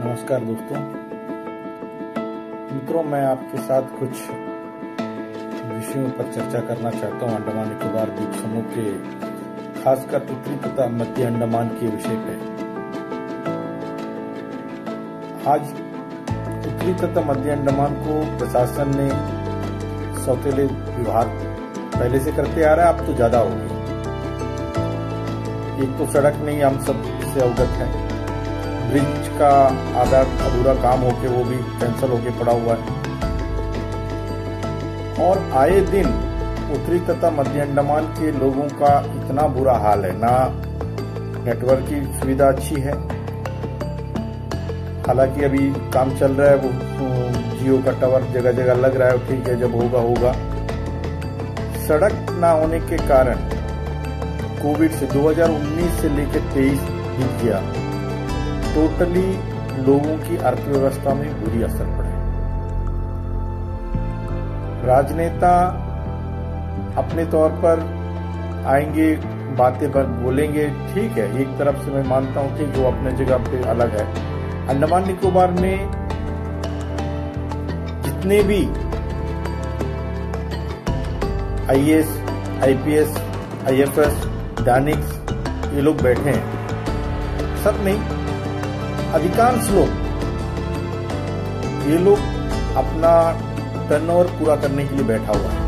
नमस्कार दोस्तों मित्रों, मैं आपके साथ कुछ विषयों पर चर्चा करना चाहता हूं। अंडमान निकोबार द्वीप समूह के खासकर उत्तरी तथा मध्य अंडमान के विषय पे। आज उत्तरी तथा मध्य अंडमान को प्रशासन ने सौतेले विभाग पहले से करते आ रहा है, अब तो ज्यादा हो गई। एक तो सड़क नहीं, हम सब इससे अवगत हैं। ब्रिज का आधा अधूरा काम होके वो भी कैंसिल होके पड़ा हुआ है। और आए दिन उत्तरी तथा मध्य अंडमान के लोगों का इतना बुरा हाल है। ना नेटवर्क की सुविधा अच्छी है, हालांकि अभी काम चल रहा है, वो जियो का टावर जगह जगह लग रहा है, ठीक है, जब होगा होगा। सड़क ना होने के कारण कोविड से 2019 से लेकर 23 बीत गया, टोटली लोगों की अर्थव्यवस्था में बुरी असर पड़े। राजनेता अपने तौर पर आएंगे, बातें पर बोलेंगे, ठीक है, एक तरफ से मैं मानता हूं कि वो अपने जगह पे अलग है। अंडमान निकोबार में जितने भी आईएएस, आईपीएस, आईएफएस, दैनिक्स ये लोग बैठे हैं, सब नहीं, अधिकांश लोग, ये लोग अपना टर्नओवर पूरा करने के लिए बैठा हुआ है।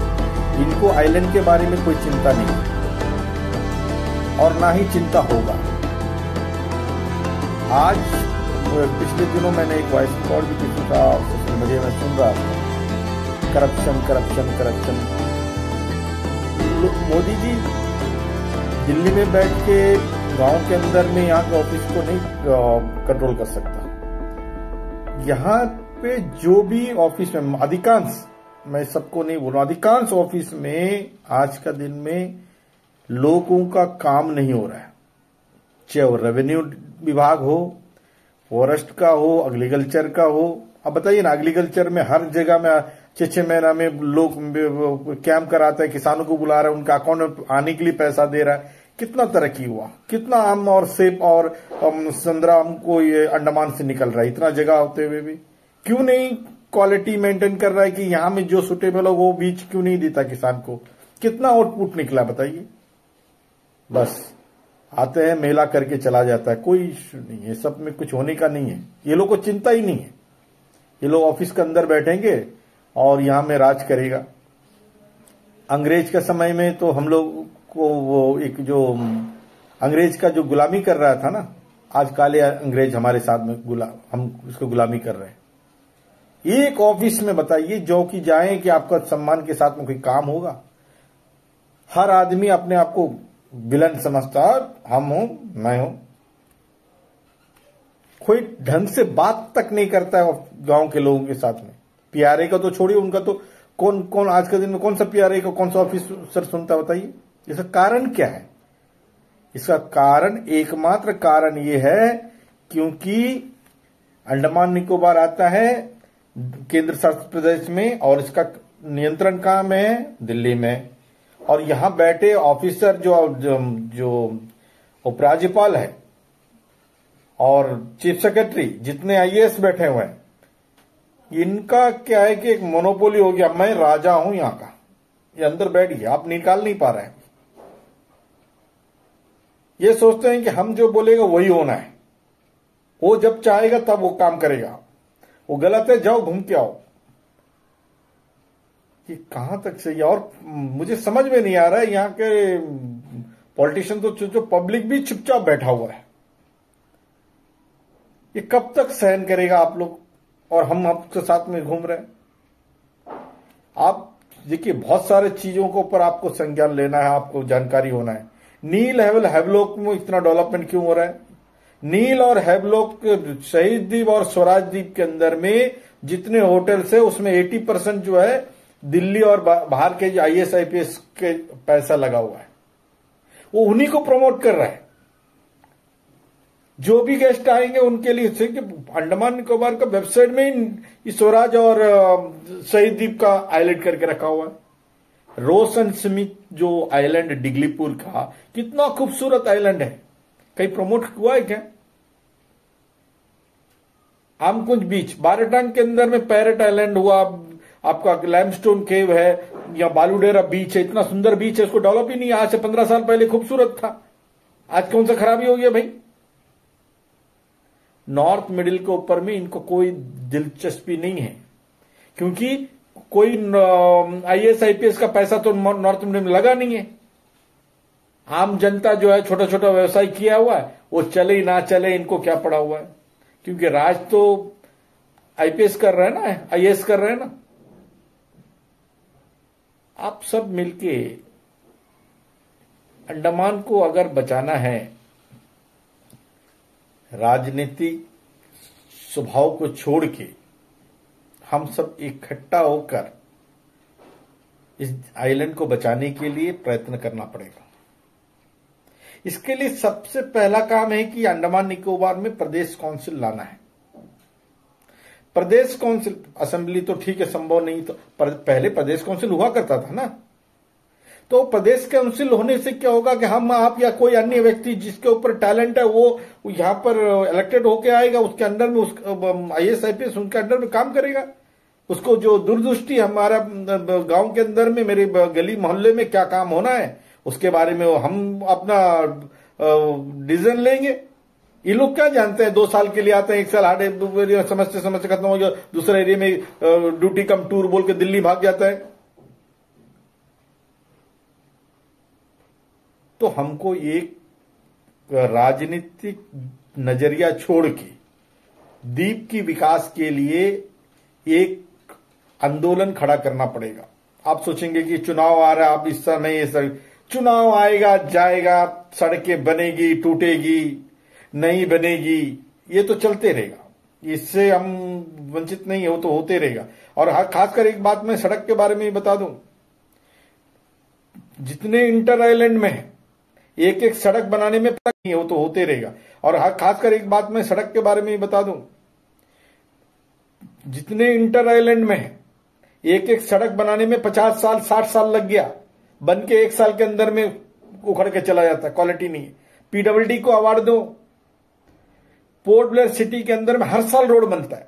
इनको आइलैंड के बारे में कोई चिंता नहीं और ना ही चिंता होगा। आज पिछले दिनों मैंने एक वॉइस रिकॉर्ड भी किसी का सोशल मीडिया में सुन रहा था, corruption corruption corruption. Modi ji Delhi में बैठ के गांव के अंदर में यहाँ के ऑफिस को नहीं कंट्रोल कर सकता। यहाँ पे जो भी ऑफिस में, अधिकांश, मैं सबको नहीं बोल रहा, अधिकांश ऑफिस में आज का दिन में लोगों का काम नहीं हो रहा है। चाहे वो रेवेन्यू विभाग हो, फॉरेस्ट का हो, एग्रीकल्चर का हो। अब बताइए ना, एग्रीकल्चर में हर जगह में 6-6 महीना में लोग कैंप कराता है, किसानों को बुला रहा है, उनका अकाउंट में आने के लिए पैसा दे रहा है। कितना तरक्की हुआ, कितना आम और सेब और संतरा हमको ये अंडमान से निकल रहा है। इतना जगह होते हुए भी क्यों नहीं क्वालिटी मेंटेन कर रहा है कि यहां में जो सुटेबल हो वो बीज क्यों नहीं देता किसान को? कितना आउटपुट निकला बताइए। बस आते हैं, मेला करके चला जाता है, कोई इश्यू नहीं है, सब में कुछ होने का नहीं है। ये लोग को चिंता ही नहीं है। ये लोग ऑफिस के अंदर बैठेंगे और यहां में राज करेगा। अंग्रेज के समय में तो हम लोग को वो एक जो अंग्रेज का जो गुलामी कर रहा था ना, आज काले अंग्रेज हमारे साथ में हम उसको गुलामी कर रहे हैं। एक ऑफिस में बताइए जो कि जाए कि आपका सम्मान के साथ में कोई काम होगा? हर आदमी अपने आप को विलन समझता है, हम हूं, मैं हूं। कोई ढंग से बात तक नहीं करता है गांव के लोगों के साथ में। पीआरए का तो छोड़िए, उनका तो कौन आज के दिन में कौन सा पीआरए का कौन सा ऑफिसर सुनता बताइए। इसका कारण क्या है? इसका कारण, एकमात्र कारण यह है क्योंकि अंडमान निकोबार आता है केंद्र शासित प्रदेश में और इसका नियंत्रण कहां में है? दिल्ली में। और यहां बैठे ऑफिसर जो उपराज्यपाल है और चीफ सेक्रेटरी, जितने आईएएस बैठे हुए हैं, इनका क्या है कि एक मोनोपोली हो गया। मैं राजा हूं यहां का, ये अंदर बैठ गया, आप निकाल नहीं पा रहे हैं। ये सोचते हैं कि हम जो बोलेगा वही होना है, वो जब चाहेगा तब वो काम करेगा। वो गलत है, जाओ घूम के आओ। ये कहां तक सही है? और मुझे समझ में नहीं आ रहा है, यहां के पॉलिटिशियन तो जो पब्लिक भी चुपचाप बैठा हुआ है। ये कब तक सहन करेगा आप लोग? और हम आपके साथ में घूम रहे हैं। आप देखिए, बहुत सारे चीजों के ऊपर आपको संज्ञान लेना है, आपको जानकारी होना है। नील हैवलॉक में इतना डेवलपमेंट क्यों हो रहा है? नील और हैवलॉक, शहीद द्वीप और स्वराज द्वीप के अंदर में जितने होटल्स है उसमें 80% जो है दिल्ली और बाहर के जो आईएएस आईपीएस के पैसा लगा हुआ है। वो उन्हीं को प्रमोट कर रहा है। जो भी गेस्ट आएंगे उनके लिए अंडमान निकोबार का वेबसाइट में ही स्वराज और शहीद द्वीप का हाईलाइट करके रखा हुआ है। रोशन स्मिथ जो आइलैंड डिग्लीपुर का, कितना खूबसूरत आइलैंड है, कहीं प्रमोट हुआ है क्या? आमकुंज बीच, बारेटांग के अंदर में पैरेट आइलैंड हुआ, आपका लैमस्टोन केव है, या बालूडेरा बीच है, इतना सुंदर बीच है, उसको डेवलप ही नहीं, आज से 15 साल पहले खूबसूरत था, आज कौन सा खराबी हो गया भाई। नॉर्थ मिडिल के ऊपर में इनको कोई दिलचस्पी नहीं है, क्योंकि कोई आईएएस आईपीएस का पैसा तो नॉर्थ मिडिल में लगा नहीं है। आम जनता जो है छोटा छोटा व्यवसाय किया हुआ है, वो चले ना चले इनको क्या पड़ा हुआ है, क्योंकि राज तो आईपीएस कर रहे हैं ना, आईएएस कर रहे हैं ना। आप सब मिलके अंडमान को अगर बचाना है, राजनीतिक स्वभाव को छोड़ के हम सब इकट्ठा होकर इस आइलैंड को बचाने के लिए प्रयत्न करना पड़ेगा। इसके लिए सबसे पहला काम है कि अंडमान निकोबार में प्रदेश काउंसिल लाना है। प्रदेश काउंसिल, असेंबली तो ठीक है संभव नहीं, तो पहले प्रदेश काउंसिल हुआ करता था ना, तो प्रदेश काउंसिल होने से क्या होगा कि हम आप या कोई अन्य व्यक्ति जिसके ऊपर टैलेंट है वो यहां पर इलेक्टेड होके आएगा, उसके अंडर में आईएएस आईपीएस उनके अंडर में काम करेगा। उसको जो दूरदृष्टि हमारा गांव के अंदर में, मेरे गली मोहल्ले में क्या काम होना है उसके बारे में हम अपना डिसीजन लेंगे। ये लोग क्या जानते हैं, 2 साल के लिए आते हैं, 1 साल हार्ड समझते समझते खत्म हो जाए, दूसरे एरिया में ड्यूटी कम टूर बोल के दिल्ली भाग जाता है। तो हमको एक राजनीतिक नजरिया छोड़ के द्वीप की विकास के लिए एक आंदोलन खड़ा करना पड़ेगा। आप सोचेंगे कि चुनाव आ रहा है, आप इस समय ये सब चुनाव आएगा जाएगा, सड़कें बनेगी टूटेगी, नहीं बनेगी, ये तो चलते रहेगा, इससे हम वंचित नहीं हो तो होते रहेगा। और खासकर एक बात मैं सड़क के बारे में बता दूं, जितने इंटर आइलैंड में है एक एक सड़क बनाने में नहीं हो तो होते रहेगा। और खासकर एक बात मैं सड़क के बारे में बता दूं, जितने इंटर आइलैंड में है एक एक सड़क बनाने में 50 साल 60 साल लग गया, बन के 1 साल के अंदर में उखड़ के चला जाता है, क्वालिटी नहीं है। पीडब्ल्यूडी को अवार्ड दो, पोर्ट ब्लेयर सिटी के अंदर में हर साल रोड बनता है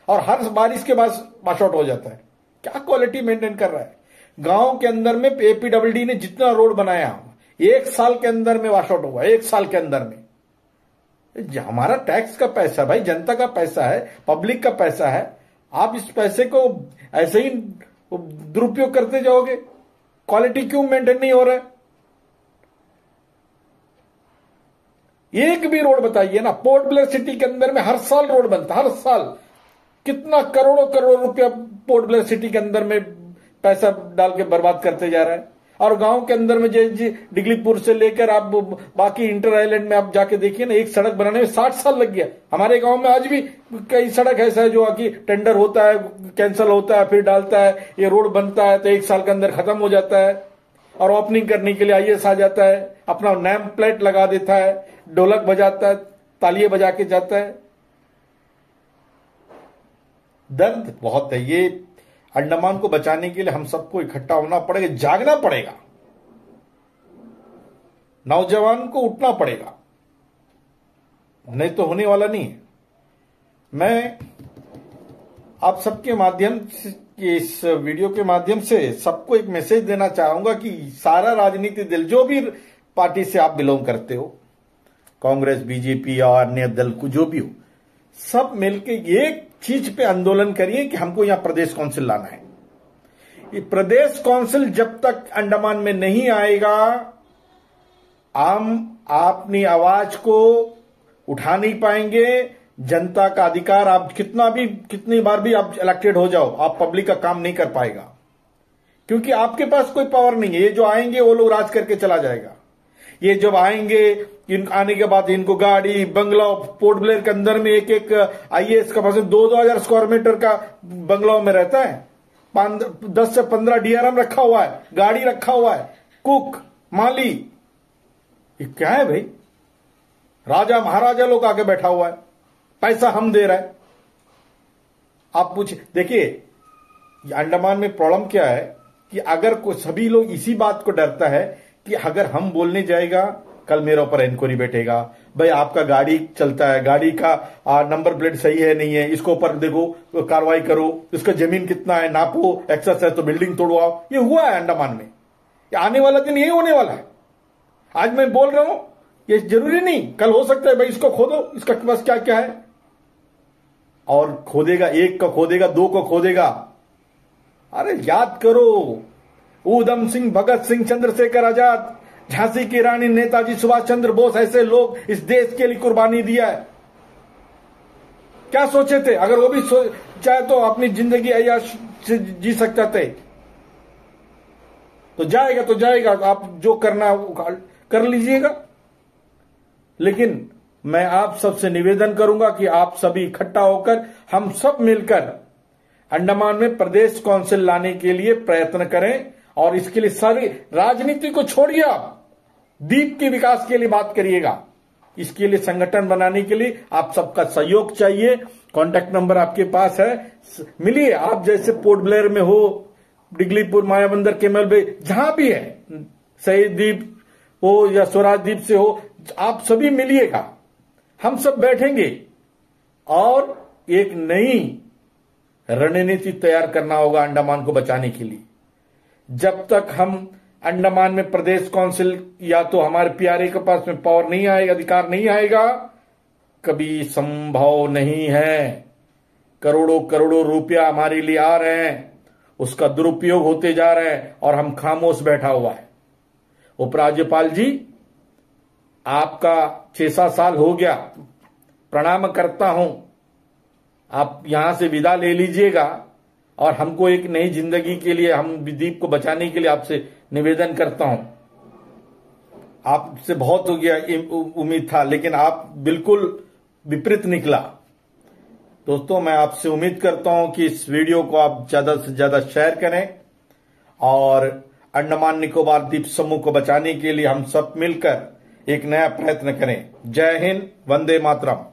और हर बारिश के बाद वॉश आउट हो जाता है। क्या क्वालिटी मेंटेन कर रहा है। गांव के अंदर में एपीडब्ल्यूडी ने जितना रोड बनाया 1 साल के अंदर में वॉश आउट हुआ, 1 साल के अंदर में। हमारा टैक्स का पैसा भाई, जनता का पैसा है, पब्लिक का पैसा है, आप इस पैसे को ऐसे ही दुरुपयोग करते जाओगे। क्वालिटी क्यों मेंटेन नहीं हो रहा है। एक भी रोड बताइए ना, पोर्ट ब्लेयर सिटी के अंदर में हर साल रोड बनता, हर साल कितना करोड़ों करोड़ रुपया पोर्ट ब्लेयर सिटी के अंदर में पैसा डाल के बर्बाद करते जा रहा है। और गांव के अंदर में जैसे डिगलीपुर से लेकर आप बाकी इंटर आइलैंड में आप जाके देखिए ना, एक सड़क बनाने में 60 साल लग गया। हमारे गांव में आज भी कई सड़क ऐसा है जो आगे टेंडर होता है, कैंसिल होता है, फिर डालता है, ये रोड बनता है तो 1 साल के अंदर खत्म हो जाता है। और ओपनिंग करने के लिए आईएएस आ जाता है, अपना नेम प्लेट लगा देता है, ढोलक बजाता है, तालियां बजा के जाता है। दर्द बहुत है। ये अंडमान को बचाने के लिए हम सबको इकट्ठा होना पड़ेगा, जागना पड़ेगा, नौजवान को उठना पड़ेगा, नहीं तो होने वाला नहीं है। मैं आप सबके माध्यम से, इस वीडियो के माध्यम से सबको एक मैसेज देना चाहूंगा कि सारा राजनीतिक दल, जो भी पार्टी से आप बिलोंग करते हो, कांग्रेस बीजेपी या अन्य दल को जो भी हो, सब मिलकर एक चीज पे आंदोलन करिए कि हमको यहां प्रदेश काउंसिल लाना है। ये प्रदेश काउंसिल जब तक अंडमान में नहीं आएगा, हम अपनी आवाज को उठा नहीं पाएंगे। जनता का अधिकार, आप कितनी बार भी आप इलेक्टेड हो जाओ, आप पब्लिक का काम नहीं कर पाएगा, क्योंकि आपके पास कोई पावर नहीं है। ये जो आएंगे वो लोग राज करके चला जाएगा। ये जब आएंगे, आने के बाद इनको गाड़ी बंगला, पोर्ट ब्लेयर के अंदर में एक एक आईएएस का पर्सन 2,000 स्क्वायर मीटर का बंगलाओं में रहता है, 10 से 15 डीआरएम रखा हुआ है, गाड़ी रखा हुआ है, कुक, माली। ये क्या है भाई। राजा महाराजा लोग आके बैठा हुआ है, पैसा हम दे रहे हैं। आप पूछिए, देखिए अंडमान में प्रॉब्लम क्या है कि अगर कोई, सभी लोग इसी बात को डरता है कि अगर हम बोलने जाएगा कल मेरे ऊपर इंक्वायरी बैठेगा, भाई आपका गाड़ी चलता है, गाड़ी का नंबर प्लेट सही है नहीं है, इसको ऊपर देखो, कार्रवाई करो, इसका जमीन कितना है नापो, एक्सेस है तो बिल्डिंग तोड़वाओ। ये हुआ है अंडमान में, ये आने वाला दिन यही होने वाला है। आज मैं बोल रहा हूं, ये जरूरी नहीं, कल हो सकता है भाई इसको खोदो, इसका पास क्या क्या है, और खोदेगा, एक का खोदेगा, दो को खोदेगा। अरे याद करो, ऊधम सिंह, भगत सिंह, चंद्रशेखर आजाद, झांसी की रानी, नेताजी सुभाष चंद्र बोस, ऐसे लोग इस देश के लिए कुर्बानी दिया है। क्या सोचे थे? अगर वो भी चाहे तो अपनी जिंदगी अय्याश से जी सकते थे। तो जाएगा, आप जो करना कर लीजिएगा। लेकिन मैं आप सबसे निवेदन करूंगा कि आप सभी इकट्ठा होकर हम सब मिलकर अंडमान में प्रदेश काउंसिल लाने के लिए प्रयत्न करें। और इसके लिए सारी राजनीति को छोड़िए, आप द्वीप के विकास के लिए बात करिएगा। इसके लिए संगठन बनाने के लिए आप सबका सहयोग चाहिए। कॉन्टैक्ट नंबर आपके पास है, मिलिए। आप जैसे पोर्ट ब्लेयर में हो, डिगलीपुर, मायाबंदर, केमल बे, जहां भी है, शहीद द्वीप हो या स्वराज द्वीप से हो, आप सभी मिलिएगा। हम सब बैठेंगे और एक नई रणनीति तैयार करना होगा अंडमान को बचाने के लिए। जब तक हम अंडमान में प्रदेश काउंसिल या तो हमारे पीआरए के पास में पावर नहीं आएगा, अधिकार नहीं आएगा, कभी संभव नहीं है। करोड़ों करोड़ों रुपया हमारे लिए आ रहे हैं, उसका दुरुपयोग होते जा रहे हैं और हम खामोश बैठा हुआ है। उपराज्यपाल जी, आपका 6-7 साल हो गया, प्रणाम करता हूं। आप यहां से विदा ले लीजिएगा और हमको एक नई जिंदगी के लिए, हम द्वीप को बचाने के लिए आपसे निवेदन करता हूं। आपसे बहुत हो गया उम्मीद था, लेकिन आप बिल्कुल विपरीत निकला। दोस्तों, मैं आपसे उम्मीद करता हूं कि इस वीडियो को आप ज्यादा से ज्यादा शेयर करें और अंडमान निकोबार द्वीप समूह को बचाने के लिए हम सब मिलकर एक नया प्रयत्न करें। जय हिंद, वंदे मातरम।